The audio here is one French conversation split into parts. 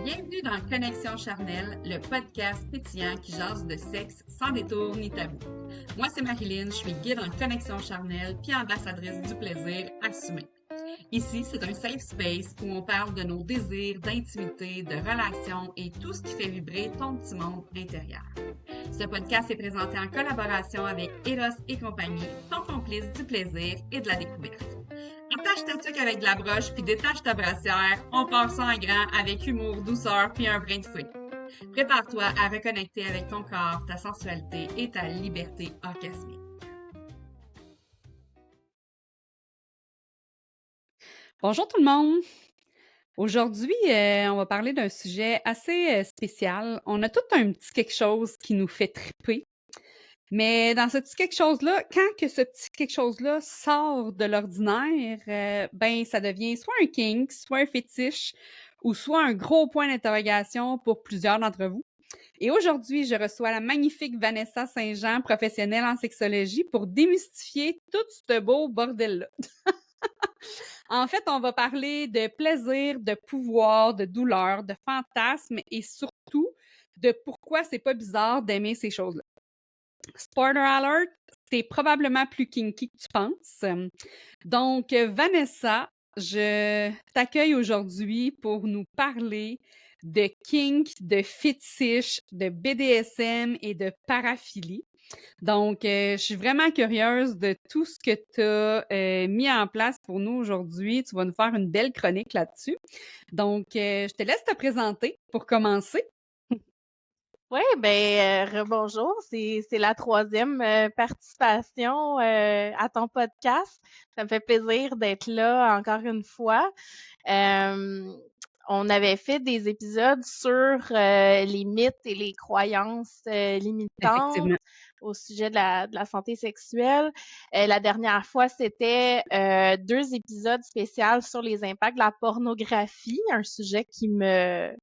Bienvenue dans Connexion charnelle, le podcast pétillant qui jase de sexe sans détour ni tabou. Moi, c'est Marilyn, je suis guide en connexion charnelle puis ambassadrice du plaisir assumé. Ici, c'est un safe space où on parle de nos désirs, d'intimité, de relations et tout ce qui fait vibrer ton petit monde intérieur. Ce podcast est présenté en collaboration avec Eros et compagnie, ton complice du plaisir et de la découverte. Attache ta tuque avec de la broche puis détache ta brassière. On part ça en grand avec humour, douceur puis un brin de fouet. Prépare-toi à reconnecter avec ton corps, ta sensualité et ta liberté orgasmique. Bonjour tout le monde! Aujourd'hui, on va parler d'un sujet assez spécial. On a tout un petit quelque chose qui nous fait triper. Mais dans ce petit quelque chose-là, quand que ce petit quelque chose-là sort de l'ordinaire, ben ça devient soit un kink, soit un fétiche, ou soit un gros point d'interrogation pour plusieurs d'entre vous. Et aujourd'hui, je reçois la magnifique Vanessa Saint-Jean, professionnelle en sexologie, pour démystifier tout ce beau bordel-là. En fait, on va parler de plaisir, de pouvoir, de douleur, de fantasme et surtout de pourquoi c'est pas bizarre d'aimer ces choses-là. Spoiler alert, c'est probablement plus kinky que tu penses. Donc, Vanessa, je t'accueille aujourd'hui pour nous parler de kink, de fétiche, de BDSM et de paraphilie. Donc, je suis vraiment curieuse de tout ce que tu as mis en place pour nous aujourd'hui. Tu vas nous faire une belle chronique là-dessus. Donc, je te laisse te présenter pour commencer. Oui, ben rebonjour. C'est la troisième participation à ton podcast. Ça me fait plaisir d'être là encore une fois. On avait fait des épisodes sur les mythes et les croyances limitantes Effectivement. au sujet de la santé sexuelle. La dernière fois, c'était 2 épisodes spéciaux sur les impacts de la pornographie, un sujet qui me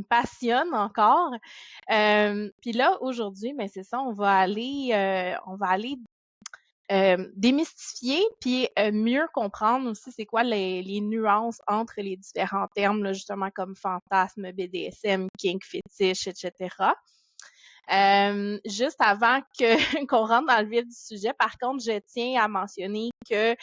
passionne encore. Puis là, aujourd'hui, ben c'est ça, on va aller démystifier puis mieux comprendre aussi c'est quoi les nuances entre les différents termes, là, justement comme fantasme, BDSM, kink, fétiche, etc. Juste avant que qu'on rentre dans le vif du sujet, par contre, je tiens à mentionner que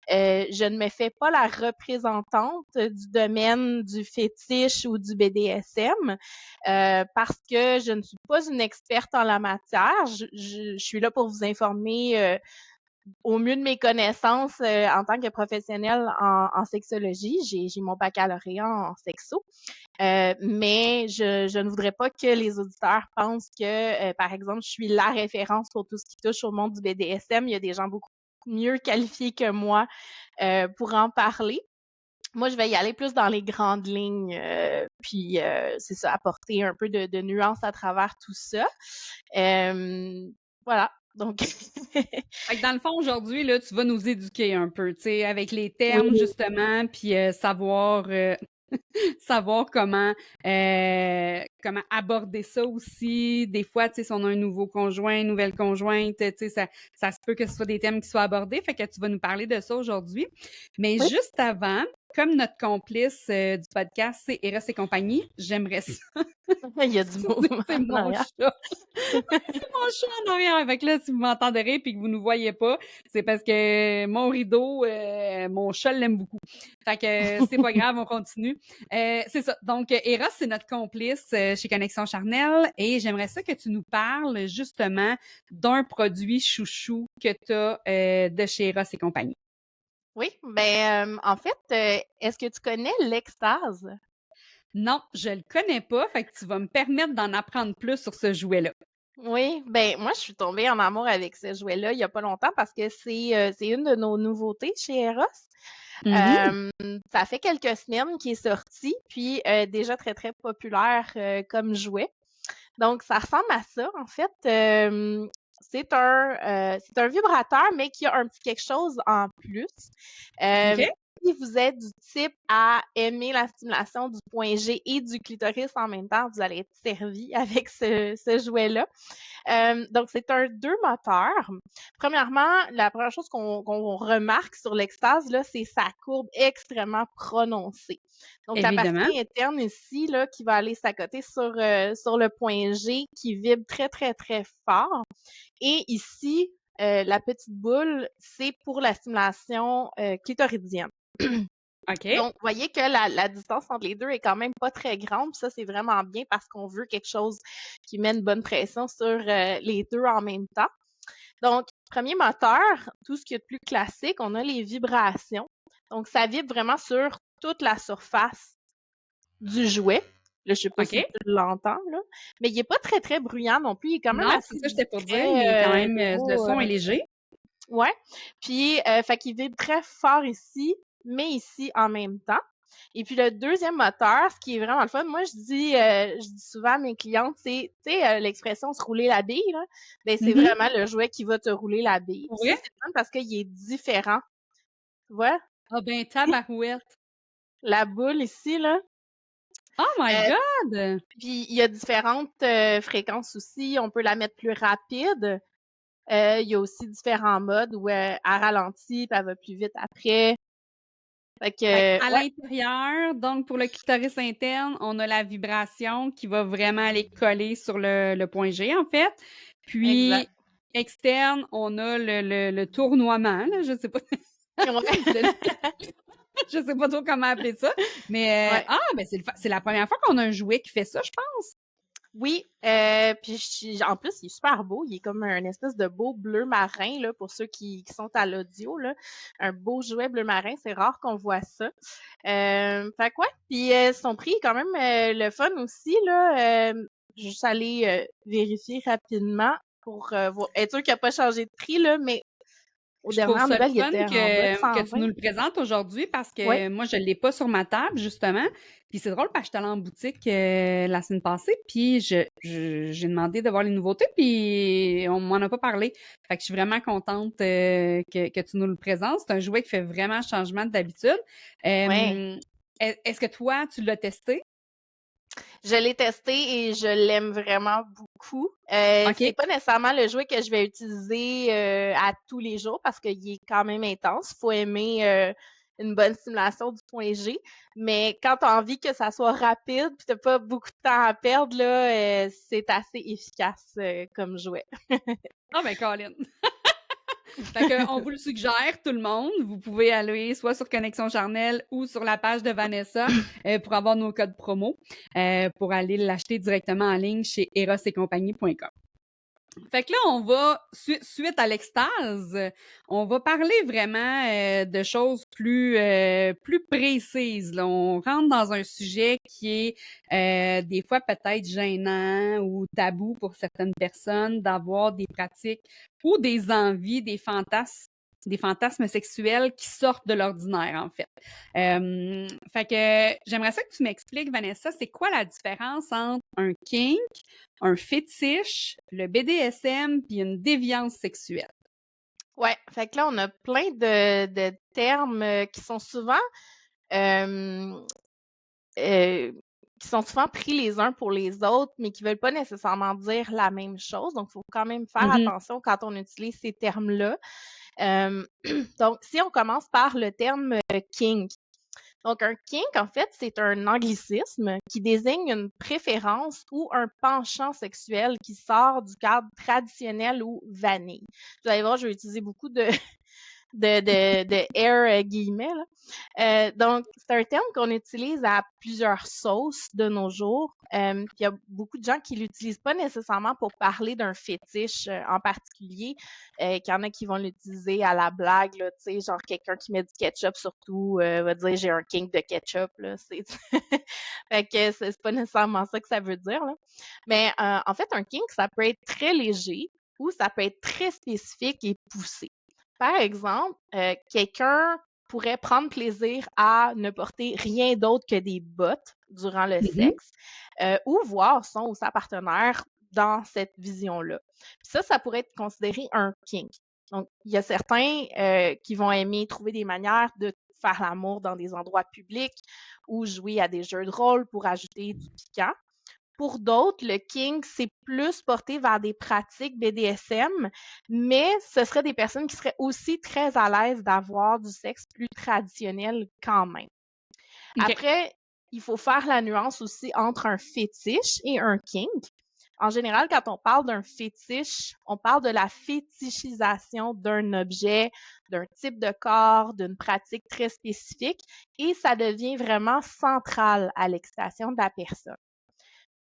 je ne me fais pas la représentante du domaine du fétiche ou du BDSM parce que je ne suis pas une experte en la matière. Je suis là pour vous informer au mieux de mes connaissances en tant que professionnelle en sexologie. J'ai mon baccalauréat en sexo. Mais je ne voudrais pas que les auditeurs pensent que, par exemple, je suis la référence pour tout ce qui touche au monde du BDSM. Il y a des gens beaucoup mieux qualifiés que moi pour en parler. Moi, je vais y aller plus dans les grandes lignes, puis c'est ça, apporter un peu de nuance à travers tout ça. Voilà. Donc, Fait que dans le fond, aujourd'hui, là, tu vas nous éduquer un peu, tu sais, avec les termes, oui. justement, puis savoir comment aborder ça aussi. Des fois, tu sais, si on a un nouveau conjoint, une nouvelle conjointe, tu sais, ça se peut que ce soit des thèmes qui soient abordés. Fait que tu vas nous parler de ça aujourd'hui. Mais Oui. juste avant, comme notre complice du podcast, c'est Eros et compagnie, j'aimerais ça. Il y a du mouvement C'est en mon arrière. chat. C'est mon chat en arrière. Fait que là, si vous m'entendez rire et que vous ne voyez pas, c'est parce que mon rideau, mon chat l'aime beaucoup. Fait que c'est pas grave, on continue. C'est ça. Donc, Eros, c'est notre complice chez Connexion charnelle et j'aimerais ça que tu nous parles justement d'un produit chouchou que tu as de chez Eros et compagnie. Oui, ben en fait, est-ce que tu connais l'extase? Non, je le connais pas. Fait que tu vas me permettre d'en apprendre plus sur ce jouet-là. Oui, ben moi je suis tombée en amour avec ce jouet-là il y a pas longtemps parce que c'est une de nos nouveautés chez Eros. Mhm. Ça fait quelques semaines qu'il est sorti, puis déjà très très populaire comme jouet. Donc ça ressemble à ça en fait. C'est un vibrateur mais qui a un petit quelque chose en plus. OK. si vous êtes du type à aimer la stimulation du point G et du clitoris en même temps, vous allez être servi avec ce jouet-là. Donc, c'est un 2 moteurs. Premièrement, la première chose qu'on remarque sur l'extase, là, c'est sa courbe extrêmement prononcée. Donc, la Évidemment. partie interne ici, là, qui va aller s'accoter sur le point G, qui vibre très, très, très fort. Et ici, la petite boule, c'est pour la stimulation clitoridienne. OK. Donc, vous voyez que la distance entre les deux est quand même pas très grande. Puis ça, c'est vraiment bien parce qu'on veut quelque chose qui met une bonne pression sur les deux en même temps. Donc, premier moteur, tout ce qui est de plus classique, on a les vibrations. Donc, ça vibre vraiment sur toute la surface du jouet. Là, je sais pas si OK. tu l'entends, là. Mais il est pas très, très bruyant non plus. Il est quand même Non, assez c'est ça, j'étais pour dire. discret, Il est quand même, le niveau, son est léger. ouais. Puis, fait qu'il vibre très fort ici, mais ici en même temps. Et puis le deuxième moteur, ce qui est vraiment le fun, moi je dis souvent à mes clientes, c'est, tu sais, l'expression se rouler la bille, là, ben c'est Mhm. vraiment le jouet qui va te rouler la bille. Pour Puis ça, vrai? c'est le fun parce qu'il est différent. Tu vois? Ah ben, tabarouette. La boule ici, là. Oh my Euh, God! Puis il y a différentes fréquences aussi. On peut la mettre plus rapide. Il y a aussi différents modes où elle ralentit, puis elle va plus vite après. Fait Fait que, à ouais, l'intérieur, donc pour le clitoris interne, on a la vibration qui va vraiment aller coller sur le point G, en fait. Puis, exact. externe, on a le tournoiement, là, je sais pas. Le- je sais pas trop comment appeler ça. Mais, Ouais. ben c'est la première fois qu'on a un jouet qui fait ça, je pense. Oui, puis en plus, il est super beau. Il est comme un espèce de beau bleu marin, là, pour ceux qui sont à l'audio, là. Un beau jouet bleu marin, c'est rare qu'on voit ça. Fait que ouais, puis son prix est quand même le fun aussi, là. Je vais juste aller vérifier rapidement pour être sûr qu'il n'a pas changé de prix, là, mais aux Je trouve dernières ça le nouvelles, il fun était en bas de que tu 120. nous le présentes aujourd'hui parce Oui. que moi, je l'ai pas sur ma table, justement. Puis c'est drôle parce que j'étais allée en boutique la semaine passée, puis j'ai demandé de voir les nouveautés, puis on m'en a pas parlé. Fait que je suis vraiment contente que tu nous le présentes. C'est un jouet qui fait vraiment changement d'habitude. Ouais. Est-ce que toi, tu l'as testé? Je l'ai testé et je l'aime vraiment beaucoup. OK. C'est pas nécessairement le jouet que je vais utiliser à tous les jours parce qu'il est quand même intense. Faut aimer une bonne stimulation du point G. Mais quand tu as envie que ça soit rapide puis t'as pas beaucoup de temps à perdre, là, c'est assez efficace comme jouet. Ah ben, Colin. Fait que, on vous le suggère, tout le monde. Vous pouvez aller soit sur Connexion Charnel ou sur la page de Vanessa pour avoir nos codes promo pour aller l'acheter directement en ligne chez erosetcompagnie.com. Fait que là, on va, suite à l'extase, on va parler vraiment de choses plus précises. Là. On rentre dans un sujet qui est des fois peut-être gênant ou tabou pour certaines personnes d'avoir des pratiques ou des envies, des fantasmes sexuels qui sortent de l'ordinaire, en fait. Fait que j'aimerais ça que tu m'expliques, Vanessa, c'est quoi la différence entre un kink, un fétiche, le BDSM, puis une déviance sexuelle? Ouais, fait que là, on a plein de termes qui sont souvent euh, qui sont souvent pris les uns pour les autres, mais qui veulent pas nécessairement dire la même chose. Donc, il faut quand même faire Mhm. attention quand on utilise ces termes-là. Donc, si on commence par le terme kink. Donc, un kink, en fait, c'est un anglicisme qui désigne une préférence ou un penchant sexuel qui sort du cadre traditionnel ou vanille. Vous allez voir, je vais utiliser beaucoup de air guillemets, là. Donc, c'est un terme qu'on utilise à plusieurs sauces de nos jours. Puis il y a beaucoup de gens qui l'utilisent pas nécessairement pour parler d'un fétiche en particulier. Qu'il y en a qui vont l'utiliser à la blague, là, tu sais, genre quelqu'un qui met du ketchup sur tout va dire j'ai un kink de ketchup, là. Fait que c'est pas nécessairement ça que ça veut dire, là. Mais en fait, un kink, ça peut être très léger ou ça peut être très spécifique et poussé. Par exemple, quelqu'un pourrait prendre plaisir à ne porter rien d'autre que des bottes durant le Mhm. sexe ou voir son ou sa partenaire dans cette vision-là. Ça pourrait être considéré un kink. Donc, il y a certains qui vont aimer trouver des manières de faire l'amour dans des endroits publics ou jouer à des jeux de rôle pour ajouter du piquant. Pour d'autres, le kink, c'est plus porté vers des pratiques BDSM, mais ce seraient des personnes qui seraient aussi très à l'aise d'avoir du sexe plus traditionnel quand même. OK. Après, il faut faire la nuance aussi entre un fétiche et un kink. En général, quand on parle d'un fétiche, on parle de la fétichisation d'un objet, d'un type de corps, d'une pratique très spécifique, et ça devient vraiment central à l'excitation de la personne.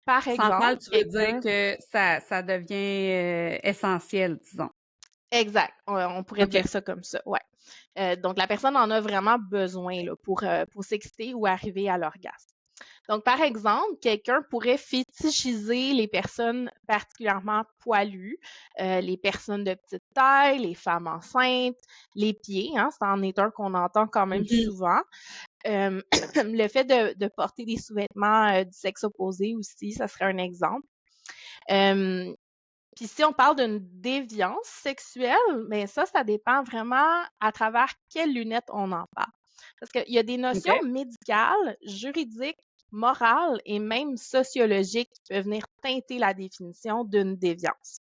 Par Central, exemple, tu veux dire que ça devient essentiel, disons. Exact, on pourrait OK. dire ça comme ça, ouais. Donc, la personne en a vraiment besoin là, pour s'exciter ou arriver à l'orgasme. Donc, par exemple, quelqu'un pourrait fétichiser les personnes particulièrement poilues, les personnes de petite taille, les femmes enceintes, les pieds, hein, c'en est un qu'on entend quand même souvent. Le fait de porter des sous-vêtements du sexe opposé aussi, ça serait un exemple. Puis si on parle d'une déviance sexuelle, bien ça dépend vraiment à travers quelles lunettes on en parle. Parce qu'il y a des notions OK. médicales, juridiques, morales et même sociologiques qui peuvent venir teinter la définition d'une déviance.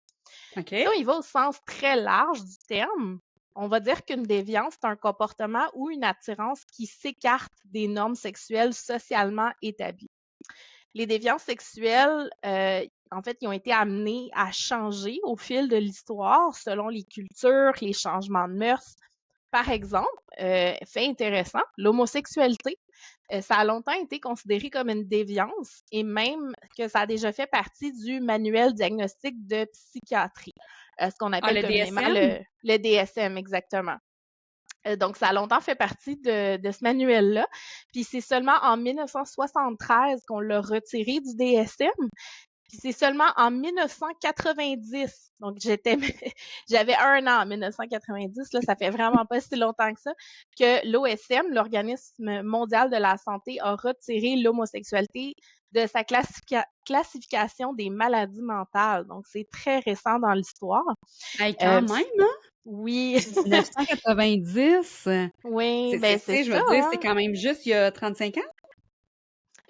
OK. Si on y va au sens très large du terme, on va dire qu'une déviance, c'est un comportement ou une attirance qui s'écarte des normes sexuelles socialement établies. Les déviances sexuelles, en fait, ils ont été amenés à changer au fil de l'histoire selon les cultures, les changements de mœurs. Par exemple, fait intéressant, l'homosexualité, ça a longtemps été considéré comme une déviance et même que ça a déjà fait partie du manuel diagnostic de psychiatrie, ce qu'on appelle le communément DSM? le DSM, exactement. Donc, ça a longtemps fait partie de ce manuel-là. Puis c'est seulement en 1973 qu'on l'a retiré du DSM. Puis c'est seulement en 1990, donc j'avais 1 an en 1990, là, ça fait vraiment pas si longtemps que ça, que l'OSM, l'Organisme mondial de la santé, a retiré l'homosexualité de sa classification des maladies mentales. Donc, c'est très récent dans l'histoire. Hey, quand même, hein? Oui, 1990. oui, Tu ben c'est sais, je ça, veux dire, c'est hein? quand même juste il y a 35 ans.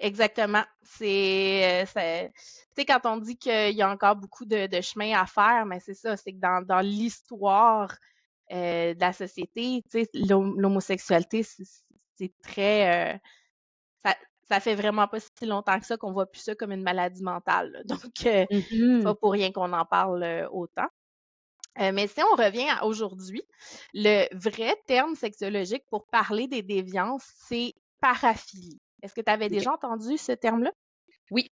Exactement. Tu sais, quand on dit qu'il y a encore beaucoup de chemin à faire, mais c'est ça, c'est que dans l'histoire de la société, tu sais, l'homosexualité, c'est très, ça fait vraiment pas si longtemps que ça qu'on voit plus ça comme une maladie mentale, là. Donc, c'est pas pour rien qu'on en parle autant. Mais si on revient à aujourd'hui, le vrai terme sexologique pour parler des déviances, c'est paraphilie. Est-ce que tu avais OK. déjà entendu ce terme-là? Oui.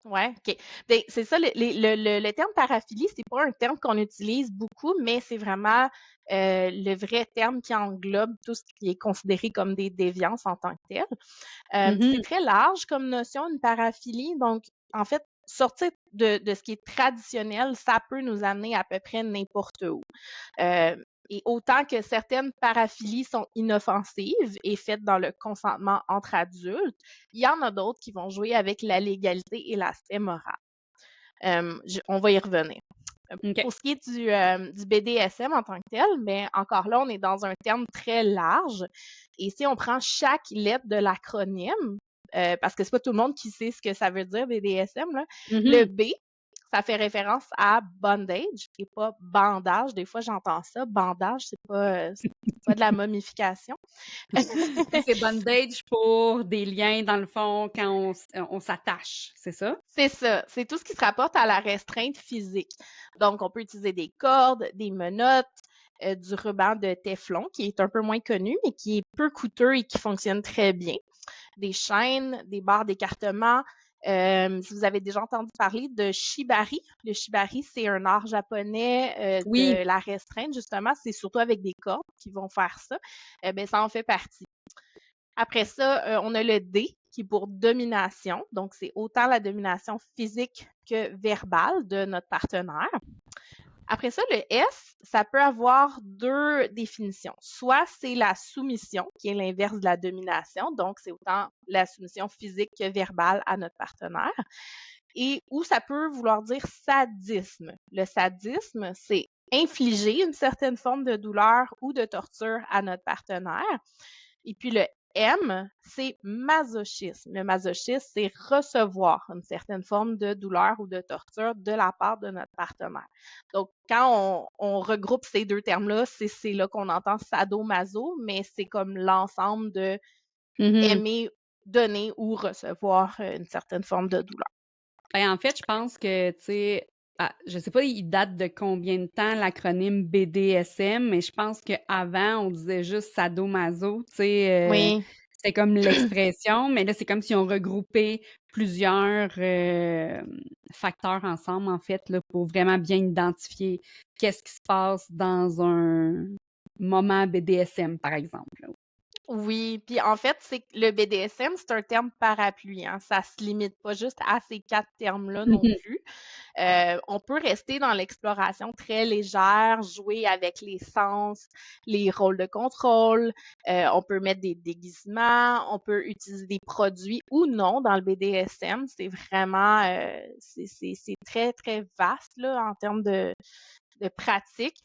Ouais, OK. Ben, c'est ça, le terme paraphilie, c'est pas un terme qu'on utilise beaucoup, mais c'est vraiment le vrai terme qui englobe tout ce qui est considéré comme des déviances en tant que tel. C'est très large comme notion, une paraphilie. Donc, en fait, sortir de ce qui est traditionnel, ça peut nous amener à peu près n'importe où. Et autant que certaines paraphilies sont inoffensives et faites dans le consentement entre adultes, il y en a d'autres qui vont jouer avec la légalité et l'aspect moral. On va y revenir. OK. Pour ce qui est du BDSM en tant que tel, mais encore là, on est dans un terme très large. Et si on prend chaque lettre de l'acronyme, parce que c'est pas tout le monde qui sait ce que ça veut dire BDSM, là, le B, ça fait référence à bondage et pas bandage. Des fois, j'entends ça. Bandage, c'est pas de la momification. C'est bondage pour des liens, dans le fond, quand on s'attache, c'est ça? C'est ça. C'est tout ce qui se rapporte à la restreinte physique. Donc, on peut utiliser des cordes, des menottes, du ruban de téflon, qui est un peu moins connu, mais qui est peu coûteux et qui fonctionne très bien. Des chaînes, des barres d'écartement. Si vous avez déjà entendu parler de shibari, le shibari, c'est un art japonais Oui. de la restreinte, justement. C'est surtout avec des cordes qui vont faire ça. Ben, ça en fait partie. Après ça, on a le D qui est pour domination. Donc, c'est autant la domination physique que verbale de notre partenaire. Après ça, le S, ça peut avoir 2 définitions. Soit c'est la soumission, qui est l'inverse de la domination, donc c'est autant la soumission physique que verbale à notre partenaire. Ou ça peut vouloir dire sadisme. Le sadisme, c'est infliger une certaine forme de douleur ou de torture à notre partenaire. Et puis le M, c'est masochisme. Le masochisme, c'est recevoir une certaine forme de douleur ou de torture de la part de notre partenaire. Donc, quand on regroupe ces deux termes-là, c'est là qu'on entend sadomaso, mais c'est comme l'ensemble de aimer, donner ou recevoir une certaine forme de douleur. Ben, en fait, je pense que, tu sais, je sais pas, il date de combien de temps l'acronyme BDSM, mais je pense qu'avant, on disait juste sadomaso, tu sais, Oui. c'était comme l'expression, mais là, c'est comme si on regroupait plusieurs facteurs ensemble, en fait, là, pour vraiment bien identifier qu'est-ce qui se passe dans un moment BDSM, par exemple. Là. Oui, puis en fait, c'est que le BDSM, c'est un terme parapluie, hein. Ça se limite pas juste à ces 4 termes-là non plus. On peut rester dans l'exploration très légère, jouer avec les sens, les rôles de contrôle, on peut mettre des déguisements, on peut utiliser des produits ou non dans le BDSM. C'est vraiment, c'est très, très vaste là, en termes de pratique.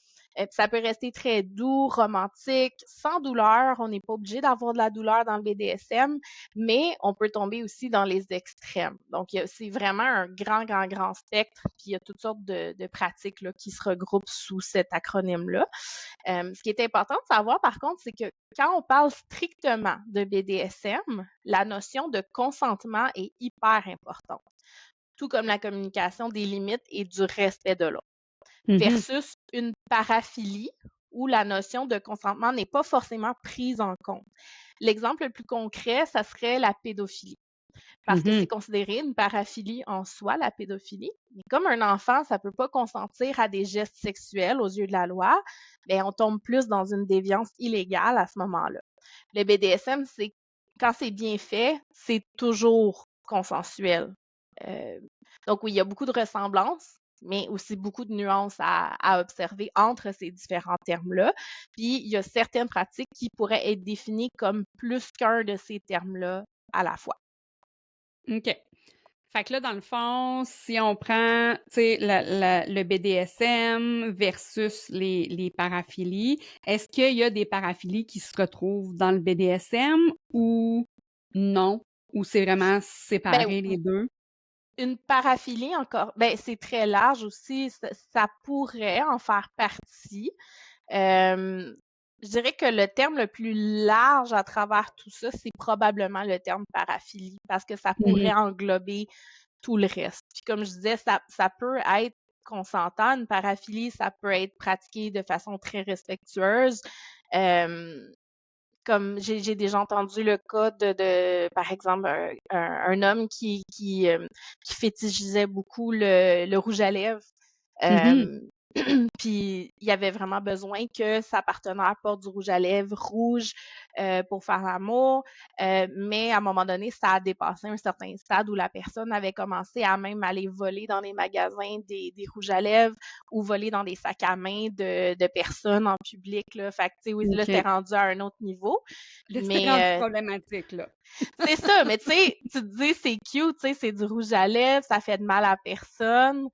Ça peut rester très doux, romantique, sans douleur. On n'est pas obligé d'avoir de la douleur dans le BDSM, mais on peut tomber aussi dans les extrêmes. Donc, c'est vraiment un grand, grand, grand spectre. Puis, il y a toutes sortes de pratiques là, qui se regroupent sous cet acronyme-là. Ce qui est important de savoir, par contre, c'est que quand on parle strictement de BDSM, la notion de consentement est hyper importante, tout comme la communication des limites et du respect de l'autre versus une paraphilie où la notion de consentement n'est pas forcément prise en compte. L'exemple le plus concret, ça serait la pédophilie. Parce que c'est considéré une paraphilie en soi, la pédophilie. Mais comme un enfant, ça peut pas consentir à des gestes sexuels aux yeux de la loi, bien, on tombe plus dans une déviance illégale à ce moment-là. Le BDSM, c'est quand c'est bien fait, c'est toujours consensuel. Donc oui, il y a beaucoup de ressemblances, mais aussi beaucoup de nuances à observer entre ces différents termes-là. Puis, il y a certaines pratiques qui pourraient être définies comme plus qu'un de ces termes-là à la fois. OK. Fait que là, dans le fond, si on prend, tu sais, le BDSM versus les paraphilies, est-ce qu'il y a des paraphilies qui se retrouvent dans le BDSM ou non? Ou c'est vraiment Ben, séparé les deux? une paraphilie encore, ben, c'est très large aussi, ça pourrait en faire partie. Je dirais que le terme le plus large à travers tout ça, c'est probablement le terme paraphilie, parce que ça pourrait englober tout le reste. Puis comme je disais, ça peut être consentant, une paraphilie, ça peut être pratiqué de façon très respectueuse. Comme j'ai déjà entendu le cas par exemple, un homme qui fétichisait beaucoup le rouge à lèvres. Puis il avait vraiment besoin que sa partenaire porte du rouge à lèvres rouge pour faire l'amour, mais à un moment donné, ça a dépassé un certain stade où la personne avait commencé à même aller voler dans les magasins des rouges à lèvres ou voler dans des sacs à main de personnes en public, là. Fait que, tu sais, oui, là, c'était rendu à un autre niveau. Là, c'était rendu Mais problématique, là. c'est ça, mais tu sais, tu te dis, c'est cute, tu sais, c'est du rouge à lèvres, ça fait de mal à personne.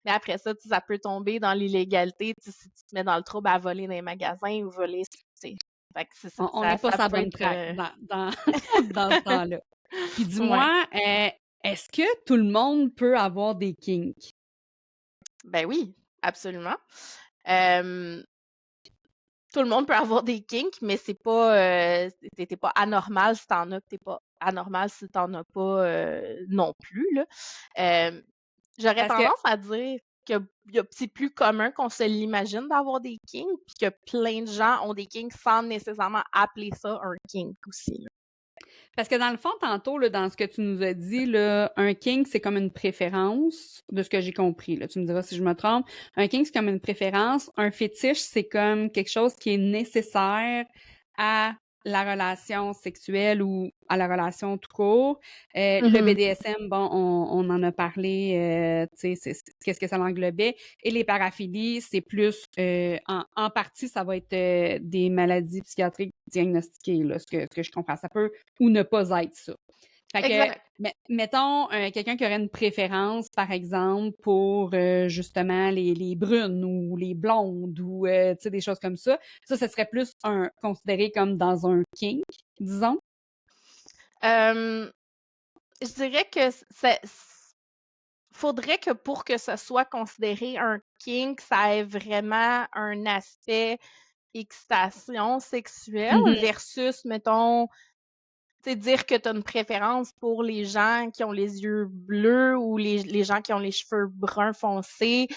Mais après ça, ça peut tomber dans l'illégalité si tu te mets dans le trouble à voler dans les magasins ou voler, tu sais. Fait que c'est ça. On n'est pas Ça sa peut bonne être. track dans dans ce temps-là. Puis Ouais. dis-moi, est-ce que tout le monde peut avoir des kinks? Ben oui, absolument. Tout le monde peut avoir des kinks, mais c'est pas, t'es pas anormal si t'en as, t'es pas anormal si t'en as pas non plus, là. J'aurais Parce que tendance à dire que c'est plus commun qu'on se l'imagine d'avoir des kinks, puis que plein de gens ont des kinks sans nécessairement appeler ça un kink aussi, là. Parce que dans le fond, tantôt, là, dans ce que tu nous as dit, là, un kink, c'est comme une préférence, de ce que j'ai compris. Là. Tu me diras si je me trompe. Un kink, c'est comme une préférence. Un fétiche, c'est comme quelque chose qui est nécessaire à la relation sexuelle ou à la relation tout court. Le BDSM, bon, on en a parlé, tu sais, qu'est-ce que ça l'englobait. Et les paraphilies, c'est plus, en partie, ça va être des maladies psychiatriques diagnostiquées, là, ce que je comprends. Ça peut ou ne pas être ça. Fait que, Exact. mettons, quelqu'un qui aurait une préférence, par exemple, pour justement les brunes ou les blondes ou tu sais, des choses comme ça serait plus considéré comme dans un kink, disons. Je dirais que faudrait que pour que ce soit considéré un kink, ça ait vraiment un aspect excitation sexuelle Mhm. versus, mettons, tu sais, dire que tu as une préférence pour les gens qui ont les yeux bleus ou les gens qui ont les cheveux bruns foncés.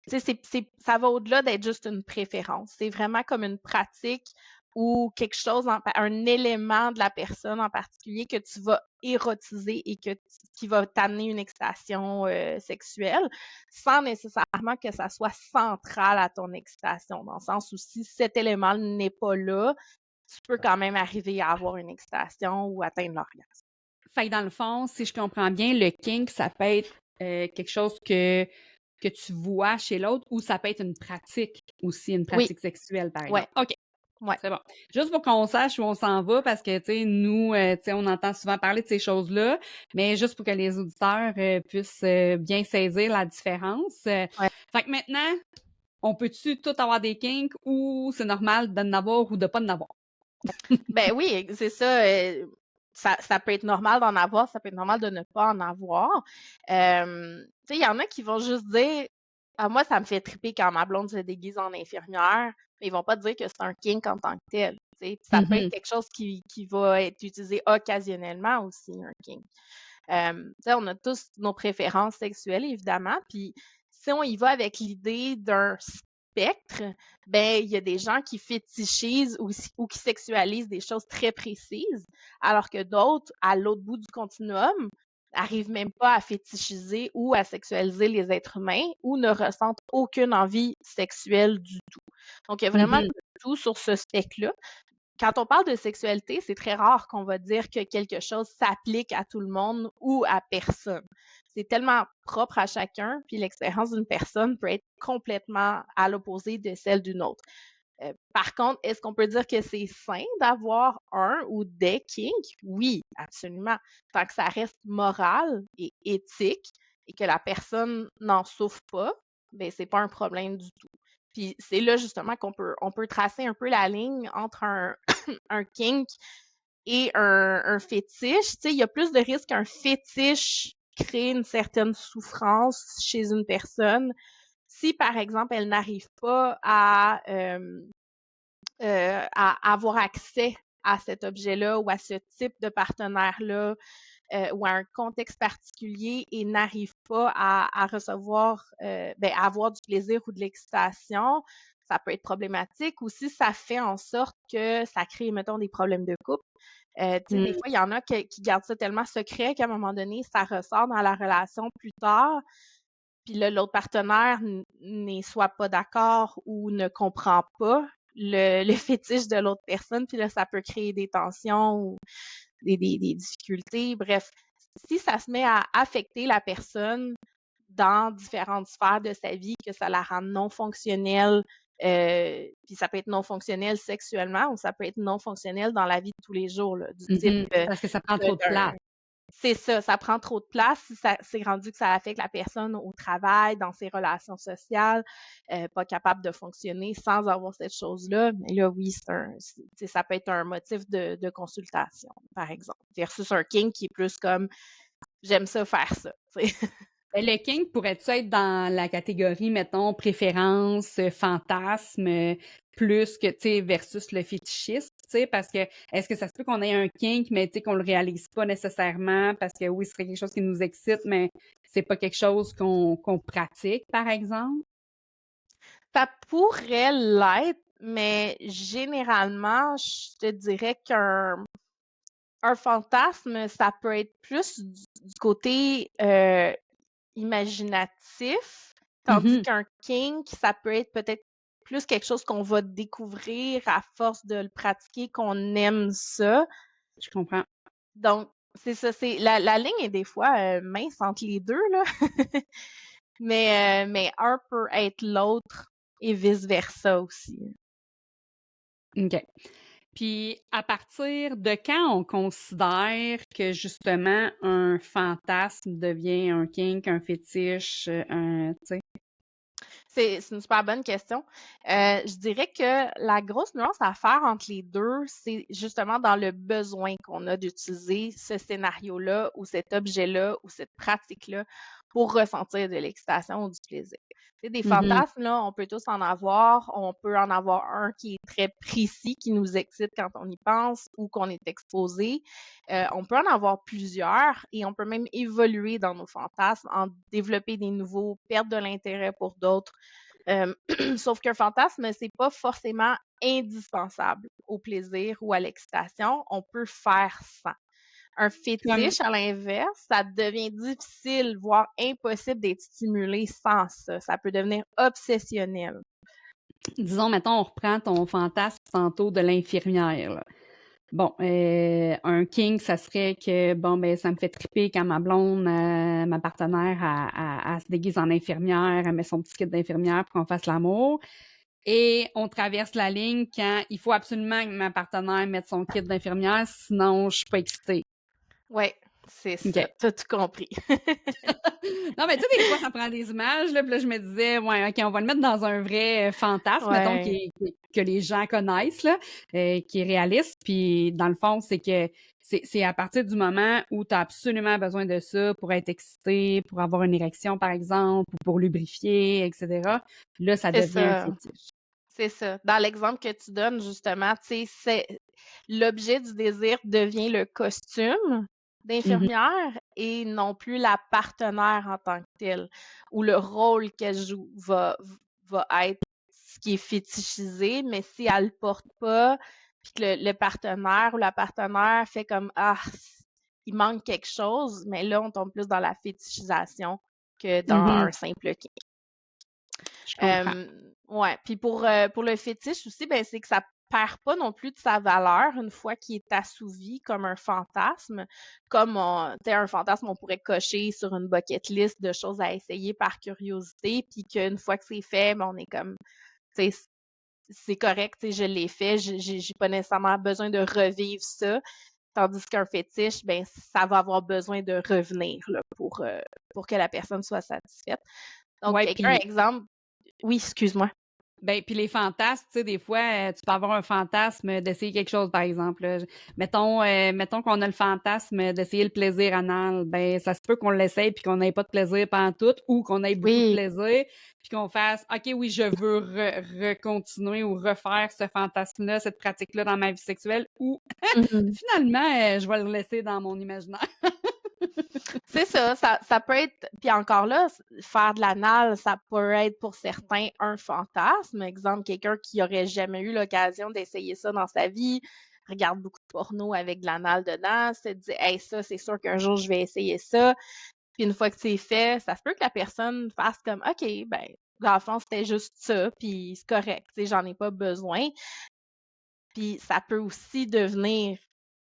Tu sais, ça va au-delà d'être juste une préférence. C'est vraiment comme une pratique ou quelque chose, un élément de la personne en particulier que tu vas érotiser et qui va t'amener une excitation sexuelle, sans nécessairement que ça soit central à ton excitation. Dans le sens où si cet élément n'est pas là, tu peux quand même arriver à avoir une excitation ou atteindre l'orgasme. Fait que dans le fond, si je comprends bien, le kink, ça peut être quelque chose que tu vois chez l'autre ou ça peut être une pratique aussi, une Oui, pratique sexuelle, par ouais, exemple. OK, ouais. c'est bon. Juste pour qu'on sache où on s'en va, parce que, tu sais, nous, tu sais, on entend souvent parler de ces choses-là, mais juste pour que les auditeurs puissent bien saisir la différence. Ouais. Fait que maintenant, on peut-tu tout avoir des kinks ou c'est normal d'en avoir ou de pas en avoir? Ben oui, c'est ça. Ça peut être normal d'en avoir, ça peut être normal de ne pas en avoir. Tu sais, il y en a qui vont juste dire ah, moi, ça me fait triper quand ma blonde se déguise en infirmière, mais ils vont pas dire que c'est un kink en tant que tel. Tu sais. Ça peut être quelque chose qui va être utilisé occasionnellement aussi, un kink. Tu sais, on a tous nos préférences sexuelles, évidemment, puis si on y va avec l'idée d'un spectre, ben il y a des gens qui fétichisent ou qui sexualisent des choses très précises, alors que d'autres, à l'autre bout du continuum, n'arrivent même pas à fétichiser ou à sexualiser les êtres humains ou ne ressentent aucune envie sexuelle du tout. Donc, il y a vraiment Mhm. de tout sur ce spectre-là. Quand on parle de sexualité, c'est très rare qu'on va dire que quelque chose s'applique à tout le monde ou à personne. C'est tellement propre à chacun, puis l'expérience d'une personne peut être complètement à l'opposé de celle d'une autre. Par contre, est-ce qu'on peut dire que c'est sain d'avoir un ou des kinks? Oui, absolument. Tant que ça reste moral et éthique et que la personne n'en souffre pas, ben c'est pas un problème du tout. Puis c'est là justement on peut tracer un peu la ligne entre un kink et un fétiche. Tu sais, il y a plus de risques qu'un fétiche crée une certaine souffrance chez une personne si, par exemple, elle n'arrive pas à avoir accès à cet objet-là ou à ce type de partenaire-là ou à un contexte particulier et n'arrive pas à recevoir, à avoir du plaisir ou de l'excitation, ça peut être problématique. Ou si ça fait en sorte que ça crée, mettons, des problèmes de couple. Tu sais, des fois, il y en a qui gardent ça tellement secret qu'à un moment donné, ça ressort dans la relation plus tard. Puis là, l'autre partenaire n'est soit pas d'accord ou ne comprend pas le fétiche de l'autre personne. Puis là, ça peut créer des tensions ou des difficultés. Bref, si ça se met à affecter la personne dans différentes sphères de sa vie, que ça la rend non fonctionnelle, puis ça peut être non fonctionnel sexuellement ou ça peut être non fonctionnel dans la vie de tous les jours, là, du type Parce que ça prend trop de place. c'est ça prend trop de place. Si c'est rendu que ça affecte la personne au travail, dans ses relations sociales, pas capable de fonctionner sans avoir cette chose-là. Mais là, oui, ça peut être un motif de consultation, par exemple. Versus un kink qui est plus comme j'aime ça faire ça. Ben, le kink pourrait-tu être dans la catégorie, mettons, préférence, fantasme, plus que, tu sais, versus le fétichisme, tu sais, parce que est-ce que ça se peut qu'on ait un kink, mais tu sais, qu'on le réalise pas nécessairement, parce que oui, ce serait quelque chose qui nous excite, mais c'est pas quelque chose qu'on pratique, par exemple? Ça pourrait l'être, mais généralement, je te dirais qu'un fantasme, ça peut être plus du côté imaginatif, tandis qu'un kink, ça peut être peut-être plus quelque chose qu'on va découvrir à force de le pratiquer, qu'on aime ça. Je comprends. Donc, c'est ça, la ligne est des fois mince entre les deux, là. mais un peut être l'autre et vice-versa aussi. OK. Puis, à partir de quand on considère que justement un fantasme devient un kink, un fétiche, tu sais? C'est une super bonne question. Je dirais que la grosse nuance à faire entre les deux, c'est justement dans le besoin qu'on a d'utiliser ce scénario-là ou cet objet-là ou cette pratique-là pour ressentir de l'excitation ou du plaisir. Tu sais, des Mhm. fantasmes, là, on peut tous en avoir. On peut en avoir un qui est très précis, qui nous excite quand on y pense ou qu'on est exposé. On peut en avoir plusieurs et on peut même évoluer dans nos fantasmes, en développer des nouveaux, perdre de l'intérêt pour d'autres. Euh, Sauf qu'un fantasme, c'est pas forcément indispensable au plaisir ou à l'excitation. On peut faire sans. Un Comme, fétiche, à l'inverse, ça devient difficile, voire impossible d'être stimulé sans ça. Ça peut devenir obsessionnel. disons, mettons, on reprend ton fantasme tantôt de l'infirmière, là. Bon, un kink, ça serait que, bon, ben, ça me fait triper quand ma blonde, ma partenaire, elle se déguise en infirmière, elle met son petit kit d'infirmière pour qu'on fasse l'amour. Et on traverse la ligne quand il faut absolument que ma partenaire mette son kit d'infirmière, sinon je suis pas excitée. Oui, c'est OK. ça. T'as tout compris. Non, mais tu sais, des fois, ça prend des images, là, puis là, je me disais, ouais, OK, on va le mettre dans un vrai fantasme, mettons, Ouais. que les gens connaissent, là, qui est réaliste. Puis, dans le fond, c'est que c'est à partir du moment où tu as absolument besoin de ça pour être excité, pour avoir une érection, par exemple, ou pour lubrifier, etc. Là, ça C'est devient un ça. fétiche. C'est ça. Dans l'exemple que tu donnes, justement, tu sais, c'est l'objet du désir devient le costume Mhm. d'infirmière et non plus la partenaire en tant que telle, ou le rôle qu'elle joue va être ce qui est fétichisé, mais si elle le porte pas, puis que le partenaire ou la partenaire fait comme ah, il manque quelque chose, mais là, on tombe plus dans la fétichisation que dans Mhm. un simple kink. Je comprends. Ouais, puis pour le fétiche aussi, ben c'est que ça perd pas non plus de sa valeur une fois qu'il est assouvi comme un fantasme. Comme tu sais, un fantasme, on pourrait cocher sur une bucket list de choses à essayer par curiosité, puis qu'une fois que c'est fait, ben on est comme, tu sais, c'est correct, tu sais, je l'ai fait, j'ai pas nécessairement besoin de revivre ça. Tandis qu'un fétiche, ben ça va avoir besoin de revenir là, pour que la personne soit satisfaite. Donc, Ouais, quelqu'un, puis exemple, oui, excuse-moi. ben, puis les fantasmes, tu sais, des fois, tu peux avoir un fantasme d'essayer quelque chose, par exemple. Là. Mettons qu'on a le fantasme d'essayer le plaisir anal. Ben, ça se peut qu'on l'essaye puis qu'on n'ait pas de plaisir pendant tout ou qu'on ait beaucoup de Oui. plaisir puis qu'on fasse, OK, oui, je veux recontinuer ou refaire ce fantasme-là, cette pratique-là dans ma vie sexuelle ou Mhm. finalement, je vais le laisser dans mon imaginaire. C'est ça, ça peut être, puis encore là, faire de l'anal, ça peut être pour certains un fantasme. Exemple, quelqu'un qui aurait jamais eu l'occasion d'essayer ça dans sa vie, regarde beaucoup de porno avec de l'anal dedans, se dit, hey, ça, c'est sûr qu'un jour je vais essayer ça. Puis une fois que c'est fait, ça se peut que la personne fasse comme, OK, ben, dans le fond, c'était juste ça, puis c'est correct, tu sais, j'en ai pas besoin. Puis ça peut aussi devenir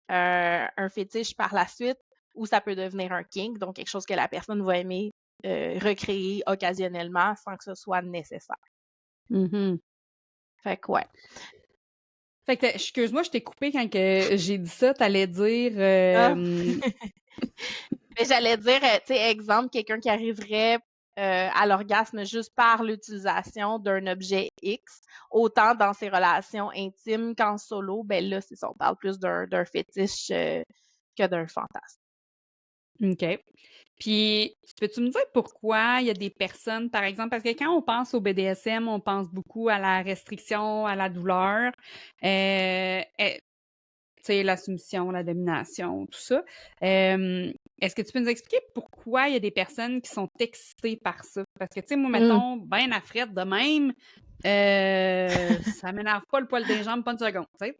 un fétiche par la suite ou ça peut devenir un kink, donc quelque chose que la personne va aimer recréer occasionnellement sans que ce soit nécessaire. Mhm. Fait que ouais. Fait que, excuse-moi, je t'ai coupé quand que j'ai dit ça. T'allais dire... Ah. Mais j'allais dire, tu sais, exemple, quelqu'un qui arriverait à l'orgasme juste par l'utilisation d'un objet X, autant dans ses relations intimes qu'en solo, ben là, c'est ça, on parle plus d'un fétiche que d'un fantasme. OK. Puis, peux-tu me dire pourquoi il y a des personnes, par exemple, parce que quand on pense au BDSM, on pense beaucoup à la restriction, à la douleur, tu sais, la soumission, la domination, tout ça. Est-ce que tu peux nous expliquer pourquoi il y a des personnes qui sont excitées par ça? Parce que, tu sais, moi, Mm. mettons, ben à frette de même, ça m'énerve pas le poil des jambes, pas une seconde, tu sais.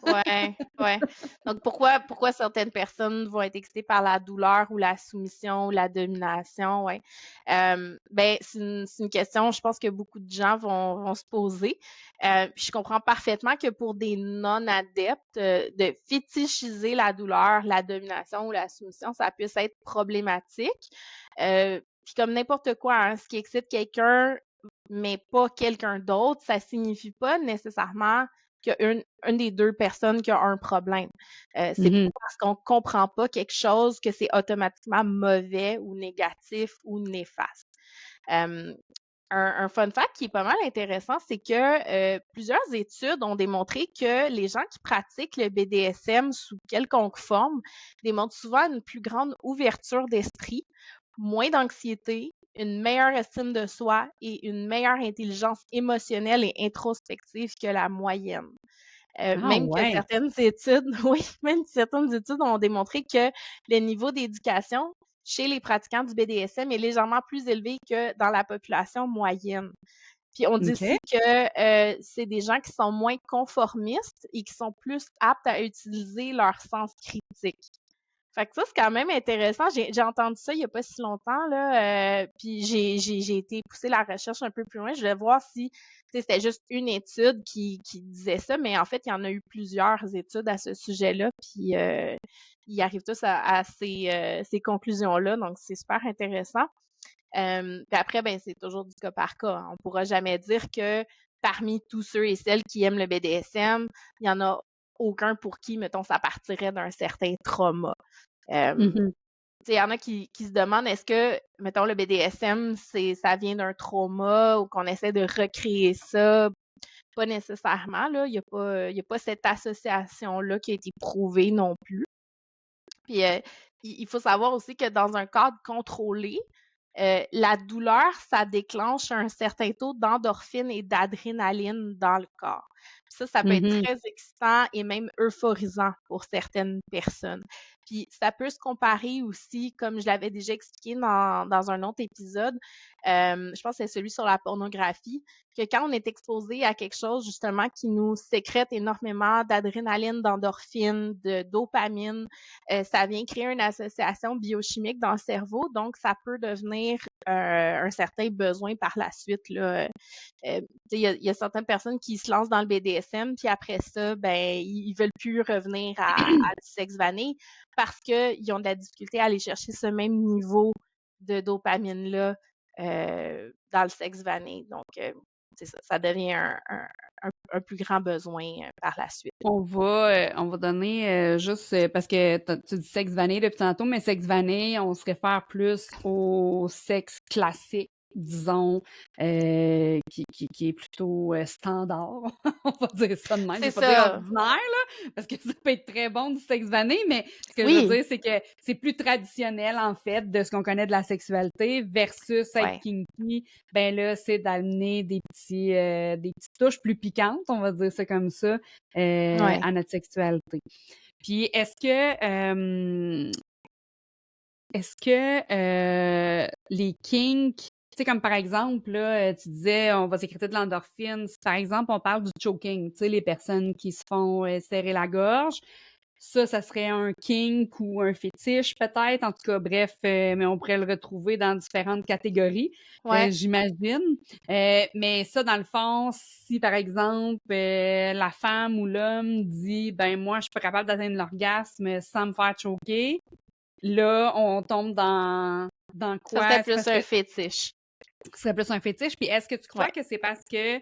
Ouais, ouais. Donc pourquoi certaines personnes vont être excitées par la douleur ou la soumission ou la domination, ouais. Ben c'est une question, je pense que beaucoup de gens vont se poser. Puis je comprends parfaitement que pour des non-adeptes, de fétichiser la douleur, la domination ou la soumission, ça puisse être problématique. Puis comme n'importe quoi, hein, ce qui excite quelqu'un, mais pas quelqu'un d'autre, ça signifie pas nécessairement qu'il y a une des deux personnes qui a un problème. C'est Mhm. pas parce qu'on comprend pas quelque chose que c'est automatiquement mauvais ou négatif ou néfaste. Euh, un fun fact qui est pas mal intéressant, c'est que plusieurs études ont démontré que les gens qui pratiquent le BDSM sous quelconque forme démontrent souvent une plus grande ouverture d'esprit, moins d'anxiété, une meilleure estime de soi et une meilleure intelligence émotionnelle et introspective que la moyenne. Ah Même que ouais. certaines études, oui, même certaines études ont démontré que le niveau d'éducation chez les pratiquants du BDSM est légèrement plus élevé que dans la population moyenne. Puis on dit OK. aussi que c'est des gens qui sont moins conformistes et qui sont plus aptes à utiliser leur sens critique. Fait que ça, c'est quand même intéressant. J'ai entendu ça il y a pas si longtemps, là, puis j'ai été pousser la recherche un peu plus loin. Je voulais voir si c'était juste une étude qui disait ça, mais en fait, il y en a eu plusieurs études à ce sujet-là, puis ils arrivent tous à ces conclusions-là, donc c'est super intéressant. Puis après, ben c'est toujours du cas par cas. On pourra jamais dire que parmi tous ceux et celles qui aiment le BDSM, il y en a aucun pour qui, mettons, ça partirait d'un certain trauma. Mhm. Il y en a qui se demandent est-ce que, mettons, le BDSM, ça vient d'un trauma ou qu'on essaie de recréer ça? Pas nécessairement, là. Il y a pas cette association-là qui a été prouvée non plus. Puis, il faut savoir aussi que dans un cadre contrôlé, la douleur, ça déclenche un certain taux d'endorphine et d'adrénaline dans le corps. Ça peut être Mhm. très excitant et même euphorisant pour certaines personnes. Puis ça peut se comparer aussi, comme je l'avais déjà expliqué dans un autre épisode, je pense que c'est celui sur la pornographie, que quand on est exposé à quelque chose justement qui nous sécrète énormément d'adrénaline, d'endorphine, de dopamine, ça vient créer une association biochimique dans le cerveau, donc ça peut devenir un certain besoin par la suite, là. Il y a certaines personnes qui se lancent dans le BDSM, puis après ça, ben ils veulent plus revenir à du sexe vanille parce qu'ils ont de la difficulté à aller chercher ce même niveau de dopamine-là dans le sexe vanille. Donc, c'est ça, ça devient un plus grand besoin par la suite. On va donner juste parce que tu dis sexe vanille depuis tantôt, mais sexe vanille, on se réfère plus au sexe classique, disons, qui est plutôt standard. On va dire ça de même. Je C'est vais pas dire ça. ordinaire, là, parce que ça peut être très bon du sexe vanille, mais ce que je veux Oui, dire, c'est que c'est plus traditionnel, en fait, de ce qu'on connaît de la sexualité versus être ouais. kinky. Ben là, c'est d'amener des petites touches plus piquantes, on va dire ça comme ça, Ouais. à notre sexualité. Puis est-ce que les kinks, tu sais, comme par exemple, là, tu disais, on va sécréter de l'endorphine. Si, par exemple, on parle du choking, tu sais, les personnes qui se font serrer la gorge, ça serait un kink ou un fétiche peut-être. En tout cas, bref, mais on pourrait le retrouver dans différentes catégories, Ouais. j'imagine. Mais ça, dans le fond, si par exemple la femme ou l'homme dit, ben moi, je suis pas capable d'atteindre l'orgasme sans me faire choquer, là, on tombe dans Ça, c'était quoi? C'est plus parce que un fétiche. ce serait plus un fétiche. Puis est-ce que tu crois Ouais. que c'est parce que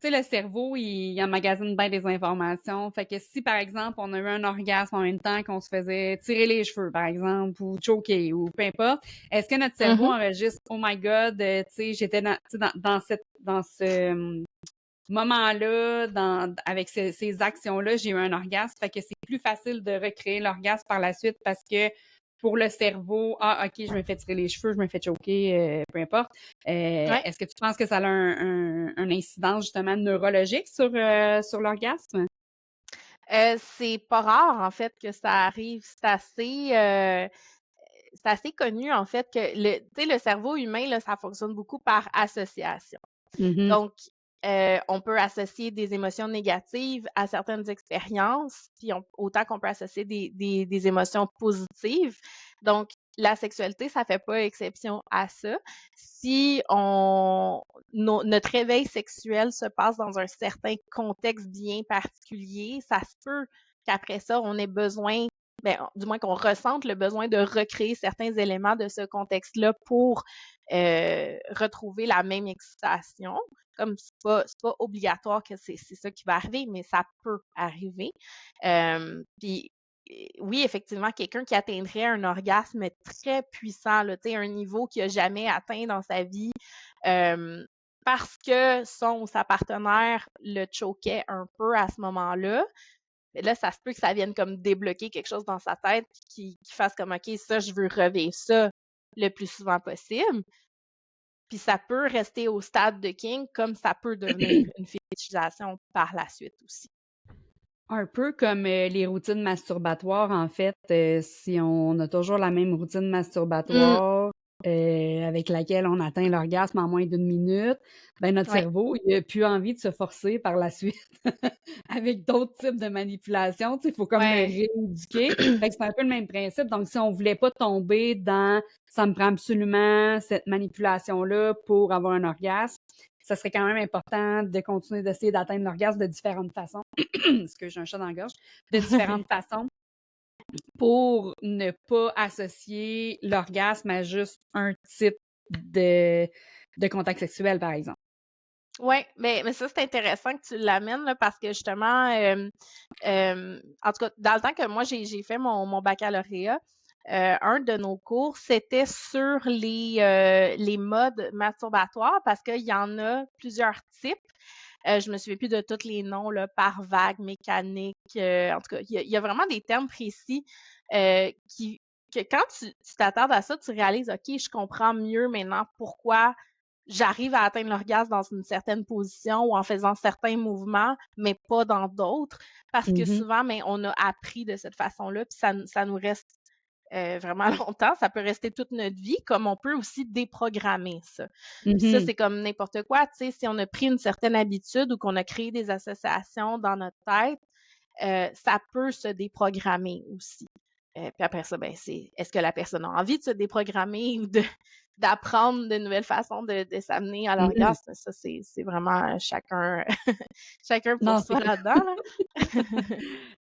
tu sais, le cerveau, il emmagasine bien des informations. Fait que si, par exemple, on a eu un orgasme en même temps qu'on se faisait tirer les cheveux, par exemple, ou choquer, ou peu importe, est-ce que notre cerveau Mhm. enregistre, oh my God, tu sais, j'étais dans ce moment-là, avec ces actions-là, j'ai eu un orgasme. Fait que c'est plus facile de recréer l'orgasme par la suite parce que pour le cerveau, ah, OK, je me fais tirer les cheveux, je me fais choquer, peu importe. Ouais. Est-ce que tu penses que ça a un incidence justement neurologique sur l'orgasme? C'est pas rare, en fait, que ça arrive. C'est assez connu, en fait, que tu sais, le cerveau humain, là, ça fonctionne beaucoup par association. Mhm. Donc, on peut associer des émotions négatives à certaines expériences, puis autant qu'on peut associer des émotions positives. Donc, la sexualité, ça fait pas exception à ça. Si notre réveil sexuel se passe dans un certain contexte bien particulier, ça se peut qu'après ça, on ait besoin, du moins qu'on ressente le besoin de recréer certains éléments de ce contexte-là pour retrouver la même excitation. comme c'est pas obligatoire que c'est ça qui va arriver, mais ça peut arriver. Puis oui, effectivement, quelqu'un qui atteindrait un orgasme très puissant, là, tu sais, un niveau qu'il n'a jamais atteint dans sa vie, parce que son ou sa partenaire le choquait un peu à ce moment-là, mais là, ça se peut que ça vienne comme débloquer quelque chose dans sa tête qui fasse comme OK, ça, je veux revivre ça le plus souvent possible. Puis ça peut rester au stade de King comme ça peut devenir une fétichisation par la suite aussi. Un peu comme les routines masturbatoires, en fait, si on a toujours la même routine masturbatoire avec laquelle on atteint l'orgasme en moins d'1 minute, ben notre Ouais. cerveau, il a plus envie de se forcer par la suite avec d'autres types de manipulations. Tu sais, il faut comme le Ouais. rééduquer. Fait que c'est un peu le même principe. Donc, si on voulait pas tomber dans ça me prend absolument cette manipulation-là pour avoir un orgasme, ça serait quand même important de continuer d'essayer d'atteindre l'orgasme de différentes façons. Parce que j'ai un chat dans la gorge. De différentes façons pour ne pas associer l'orgasme à juste un type de contact sexuel, par exemple. Oui, mais ça, c'est intéressant que tu l'amènes là, parce que justement, en tout cas, dans le temps que moi, j'ai fait mon baccalauréat, un de nos cours, c'était sur les modes masturbatoires parce qu'il y en a plusieurs types. Je me souviens plus de tous les noms là, par vague, mécanique. En tout cas, il y a vraiment des termes précis que quand tu t'attardes à ça, tu réalises, OK, je comprends mieux maintenant pourquoi j'arrive à atteindre l'orgasme dans une certaine position ou en faisant certains mouvements, mais pas dans d'autres, parce que Mhm. souvent, mais on a appris de cette façon-là, puis ça nous reste vraiment longtemps. Ça peut rester toute notre vie, comme on peut aussi déprogrammer ça. Puis ça, Mhm. c'est comme n'importe quoi. Tu sais, si on a pris une certaine habitude ou qu'on a créé des associations dans notre tête, ça peut se déprogrammer aussi. Puis après ça, ben c'est est-ce que la personne a envie de se déprogrammer ou d'apprendre de nouvelles façons de s'amener à Mhm. l'orgasme? Ça, c'est vraiment chacun chacun pour Non, c'est soi là-dedans, là.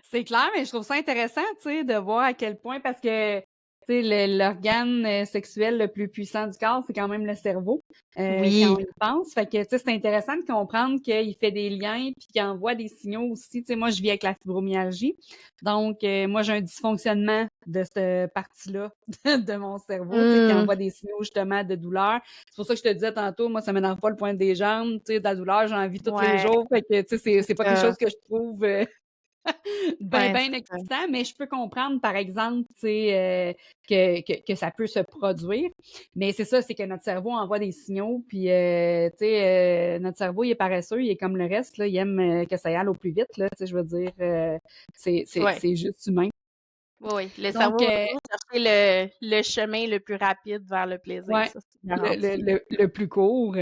c'est clair, mais je trouve ça intéressant, tu sais, de voir à quel point, parce que, tu sais, l'organe sexuel le plus puissant du corps, c'est quand même le cerveau, quand on Oui. y pense. Fait que, tu sais, c'est intéressant de comprendre qu'il fait des liens puis qu'il envoie des signaux aussi. Tu sais, moi, je vis avec la fibromyalgie. Donc, moi, j'ai un dysfonctionnement de cette partie-là de mon cerveau, tu sais, qui Mmh. envoie des signaux, justement, de douleur. C'est pour ça que je te disais tantôt, moi, ça m'énerve pas le point des jambes, tu sais, de la douleur, j'en vis tous les Ouais, jours. Fait que, tu sais, c'est c'est pas quelque ça. chose que je trouve ben, Ouais, ben c'est ça. excitant, mais je peux comprendre, par exemple, tu sais, que ça peut se produire. Mais c'est ça, c'est que notre cerveau envoie des signaux, puis, tu sais, notre cerveau, il est paresseux, il est comme le reste, là, il aime que ça y aille au plus vite, là, tu sais, je veux dire, Ouais. c'est juste humain. Oui, oui. Le Donc, cerveau va toujours chercher le chemin le plus rapide vers le plaisir, ouais, ça, c'est garanti. le plus court.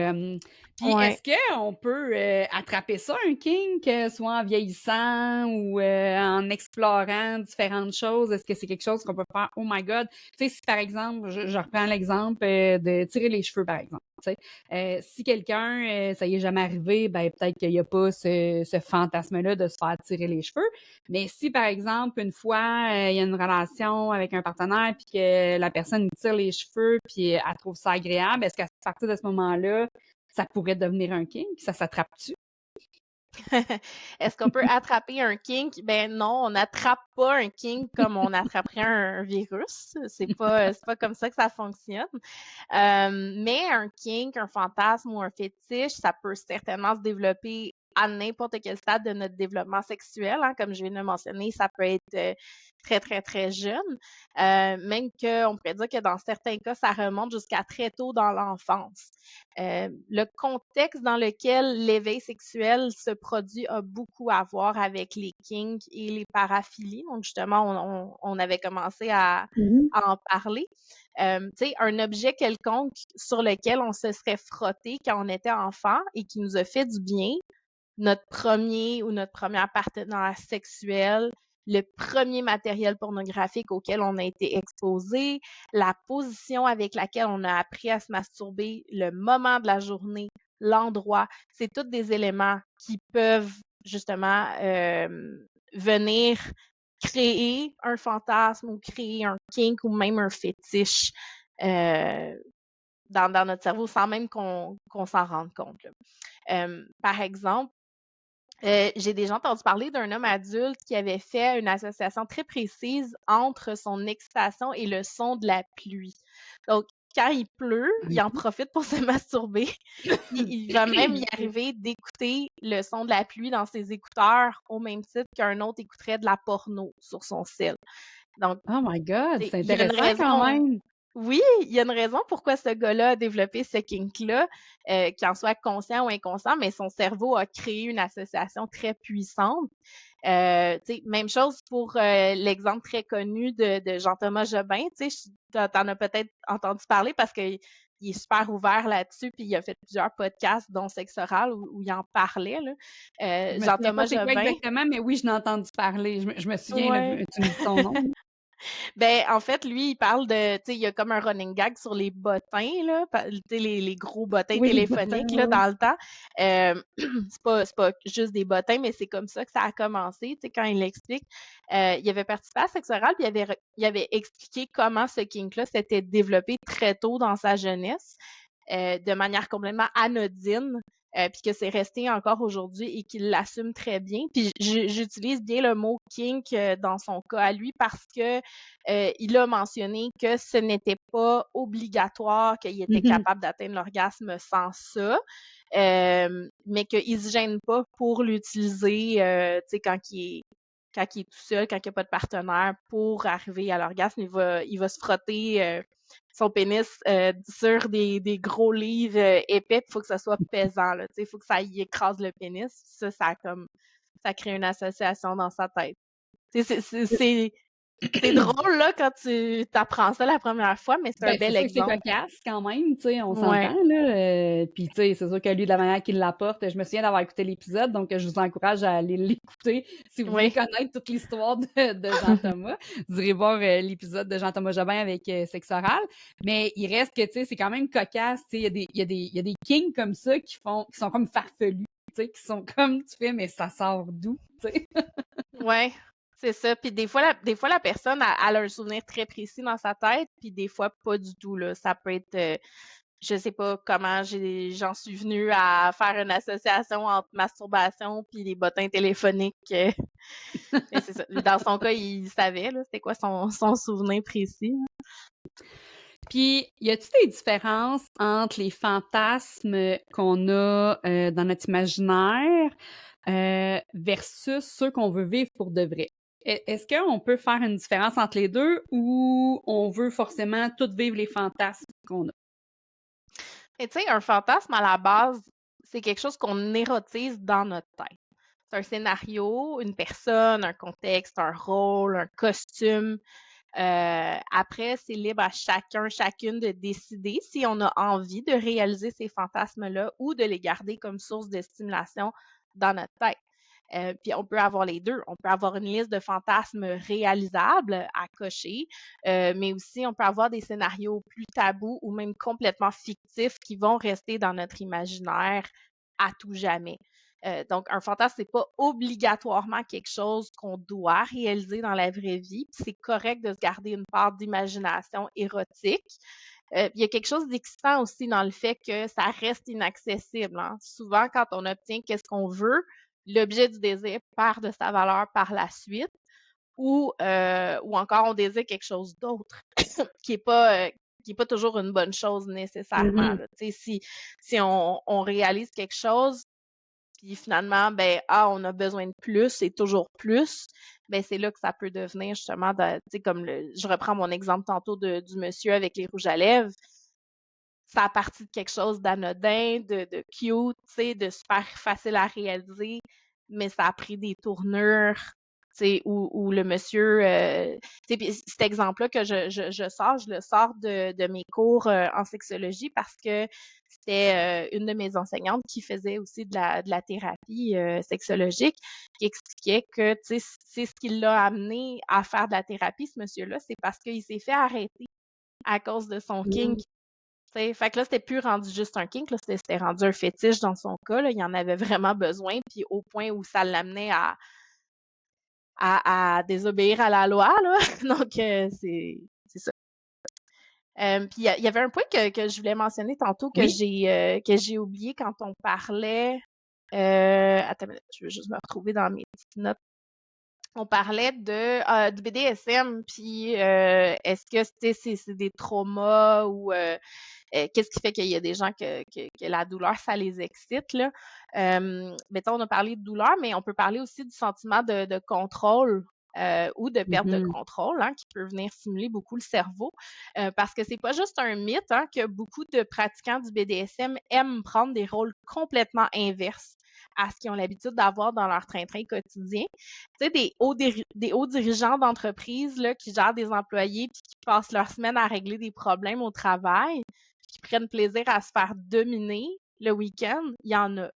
Puis Ouais. est-ce qu'on peut attraper ça, un kink, soit en vieillissant ou en explorant différentes choses? Est-ce que c'est quelque chose qu'on peut faire? Oh my God! Tu sais, si par exemple, je reprends l'exemple de tirer les cheveux, par exemple. Tu sais. Si quelqu'un, ça y est jamais arrivé, ben peut-être qu'il n'y a pas ce fantasme-là de se faire tirer les cheveux. Mais si, par exemple, une fois, il y a une relation avec un partenaire puis que la personne lui tire les cheveux puis elle trouve ça agréable, est-ce qu'à partir de ce moment-là, ça pourrait devenir un kink? Ça s'attrape-tu? Est-ce qu'on peut attraper un kink? Ben non, on n'attrape pas un kink comme on attraperait un virus. C'est pas comme ça que ça fonctionne. Mais un kink, un fantasme ou un fétiche, ça peut certainement se développer à n'importe quel stade de notre développement sexuel, hein. Comme je viens de le mentionner, ça peut être très, très, très jeune. Même qu'on pourrait dire que dans certains cas, ça remonte jusqu'à très tôt dans l'enfance. Le contexte dans lequel l'éveil sexuel se produit a beaucoup à voir avec les kinks et les paraphilies. Donc, justement, on avait commencé Mhm. à en parler. Tu sais, un objet quelconque sur lequel on se serait frotté quand on était enfant et qui nous a fait du bien, notre premier ou notre première partenaire sexuel, le premier matériel pornographique auquel on a été exposé, la position avec laquelle on a appris à se masturber, le moment de la journée, l'endroit, c'est tous des éléments qui peuvent justement venir créer un fantasme ou créer un kink ou même un fétiche dans notre cerveau sans même qu'on s'en rende compte, là. Par exemple, j'ai déjà entendu parler d'un homme adulte qui avait fait une association très précise entre son excitation et le son de la pluie. Donc, quand il pleut, il en profite pour se masturber. Il va même y arriver d'écouter le son de la pluie dans ses écouteurs au même titre qu'un autre écouterait de la porno sur son cell. Donc, Oh my God, c'est il y a une intéressant quand raison. même. Oui, il y a une raison pourquoi ce gars-là a développé ce kink-là, qu'il en soit conscient ou inconscient, mais son cerveau a créé une association très puissante. Même chose pour l'exemple très connu de Jean-Thomas Jobin. T'en as peut-être entendu parler parce qu'il est super ouvert là-dessus, puis il a fait plusieurs podcasts, dont Sexe oral, où il en parlait. Là. Je me souviens pas Jean-Thomas c'est quoi Jobin. exactement, mais oui, je l'ai entendu parler. Je me souviens, là, Ouais. tu me dis son nom. Ben, en fait, lui, il parle de, tu sais, il y a comme un running gag sur les bottins, là, tu sais, les gros bottins Oui, les téléphoniques, bottins, là, ouais. dans le temps. C'est pas juste des bottins, mais c'est comme ça que ça a commencé, tu sais, quand il l'explique. Il avait participé à Sexe oral, puis il avait expliqué comment ce kink-là s'était développé très tôt dans sa jeunesse, de manière complètement anodine. Puis que c'est resté encore aujourd'hui et qu'il l'assume très bien. Puis j'utilise bien le mot kink dans son cas à lui parce que il a mentionné que ce n'était pas obligatoire qu'il était capable d'atteindre l'orgasme sans ça, mais qu'il se gêne pas pour l'utiliser, tu sais, quand il est tout seul, quand il n'y a pas de partenaire, pour arriver à l'orgasme, il va se frotter son pénis sur des gros livres épais, il faut que ça soit pesant, là, il faut que ça y écrase le pénis. Ça crée une association dans sa tête. C'est drôle là quand tu t'apprends ça la première fois, mais c'est un Ben, c'est bel sûr que c'est exemple. cocasse quand même, tu sais, on Ouais. s'entend, là. Puis, tu sais, c'est sûr que lui, de la manière qu'il l'apporte, je me souviens d'avoir écouté l'épisode, donc je vous encourage à aller l'écouter si vous voulez Oui. connaître toute l'histoire de Jean-Thomas. Vous irez voir l'épisode de Jean-Thomas Jobin avec Sexe oral. Mais il reste que, tu sais, c'est quand même cocasse, tu sais, il y a des kings comme ça qui sont comme farfelus, tu sais, qui sont comme, tu fais, mais ça sort d'où, tu sais? Ouais, c'est ça. Puis des fois, la personne, elle a un souvenir très précis dans sa tête, puis des fois, pas du tout, là. Ça peut être, je sais pas comment j'en suis venue à faire une association entre masturbation puis les bottins téléphoniques. Mais c'est ça. Dans son cas, il savait, là, c'était quoi son souvenir précis. Puis, y a-t-il des différences entre les fantasmes qu'on a dans notre imaginaire versus ceux qu'on veut vivre pour de vrai? Est-ce qu'on peut faire une différence entre les deux ou on veut forcément tout vivre les fantasmes qu'on a? Et tu sais, un fantasme, à la base, c'est quelque chose qu'on érotise dans notre tête. C'est un scénario, une personne, un contexte, un rôle, un costume. Après, c'est libre à chacun, chacune de décider si on a envie de réaliser ces fantasmes-là ou de les garder comme source de stimulation dans notre tête. Puis on peut avoir les deux. On peut avoir une liste de fantasmes réalisables à cocher, mais aussi on peut avoir des scénarios plus tabous ou même complètement fictifs qui vont rester dans notre imaginaire à tout jamais. Donc, un fantasme, c'est pas obligatoirement quelque chose qu'on doit réaliser dans la vraie vie. C'est correct de se garder une part d'imagination érotique. Il y a quelque chose d'excitant aussi dans le fait que ça reste inaccessible. Hein. Souvent, quand on obtient qu'est-ce qu'on veut, l'objet du désir perd de sa valeur par la suite, ou encore on désire quelque chose d'autre qui est pas toujours une bonne chose nécessairement. Là. Si on réalise quelque chose, puis finalement, ben, on a besoin de plus et toujours plus, ben, c'est là que ça peut devenir justement, tu sais, comme je reprends mon exemple tantôt du monsieur avec les rouges à lèvres, ça a parti de quelque chose d'anodin, de cute, tu sais, de super facile à réaliser, mais ça a pris des tournures, tu sais, où le monsieur, tu sais, cet exemple-là que je le sors de mes cours en sexologie parce que c'était une de mes enseignantes qui faisait aussi de la thérapie sexologique, qui expliquait que, tu sais, c'est ce qui l'a amené à faire de la thérapie, ce monsieur-là, c'est parce qu'il s'est fait arrêter à cause de son kink. T'sais, fait que là, c'était plus rendu juste un kink, là, c'était rendu un fétiche dans son cas. Là, il en avait vraiment besoin, puis au point où ça l'amenait à désobéir à la loi. Là. Donc, c'est ça. Puis il y avait un point que je voulais mentionner tantôt que j'ai oublié quand on parlait. Attends une minute, je veux juste me retrouver dans mes petites notes. On parlait du BDSM, puis est-ce que c'est des traumas ou qu'est-ce qui fait qu'il y a des gens que la douleur, ça les excite, là. Mettons, on a parlé de douleur, mais on peut parler aussi du sentiment de contrôle ou de perte de contrôle, hein, qui peut venir stimuler beaucoup le cerveau. Parce que c'est pas juste un mythe, hein, que beaucoup de pratiquants du BDSM aiment prendre des rôles complètement inverses à ce qu'ils ont l'habitude d'avoir dans leur train-train quotidien. Tu sais, des hauts dirigeants d'entreprise là, qui gèrent des employés puis qui passent leur semaine à régler des problèmes au travail, qui prennent plaisir à se faire dominer le week-end, il y en a.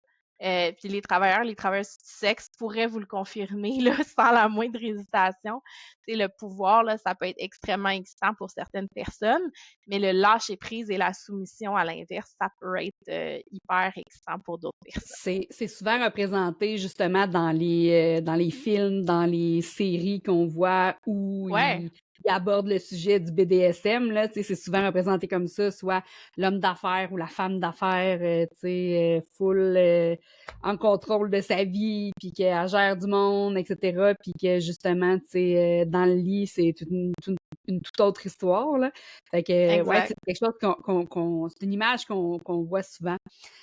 Puis les travailleuses du sexe pourraient vous le confirmer là, sans la moindre hésitation. C'est le pouvoir, là, ça peut être extrêmement excitant pour certaines personnes, mais le lâcher-prise et la soumission, à l'inverse, ça peut être hyper excitant pour d'autres personnes. C'est souvent représenté justement dans les films, dans les séries qu'on voit où il aborde le sujet du BDSM, là, c'est souvent représenté comme ça, soit l'homme d'affaires ou la femme d'affaires, full en contrôle de sa vie, puis qu'elle gère du monde, etc., puis que justement, dans le lit, c'est une toute autre histoire, là. Fait que, ouais, c'est quelque chose c'est une image qu'on voit souvent.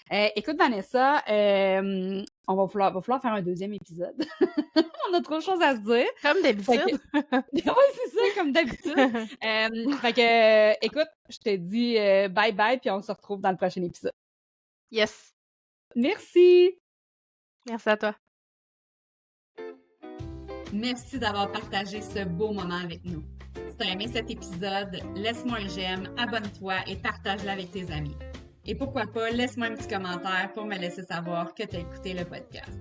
Écoute, Vanessa, va falloir faire un deuxième épisode. On a trop de choses à se dire. Comme d'habitude. Oui, c'est ça, comme d'habitude. Fait que, écoute, je te dis bye-bye, puis on se retrouve dans le prochain épisode. Yes. Merci. Merci à toi. Merci d'avoir partagé ce beau moment avec nous. Si tu as aimé cet épisode, laisse-moi un j'aime, abonne-toi et partage-le avec tes amis. Et pourquoi pas, laisse-moi un petit commentaire pour me laisser savoir que tu as écouté le podcast.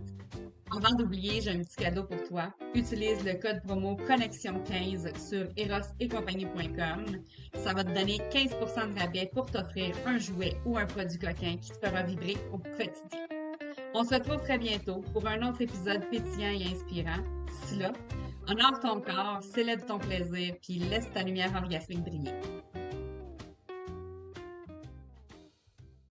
Avant d'oublier, j'ai un petit cadeau pour toi. Utilise le code promo Connexion15 sur erosetcompagnie.com. Ça va te donner 15% de rabais pour t'offrir un jouet ou un produit coquin qui te fera vibrer au quotidien. On se retrouve très bientôt pour un autre épisode pétillant et inspirant. D'ici là, honore ton corps, célèbre ton plaisir, puis laisse ta lumière orgasmique briller.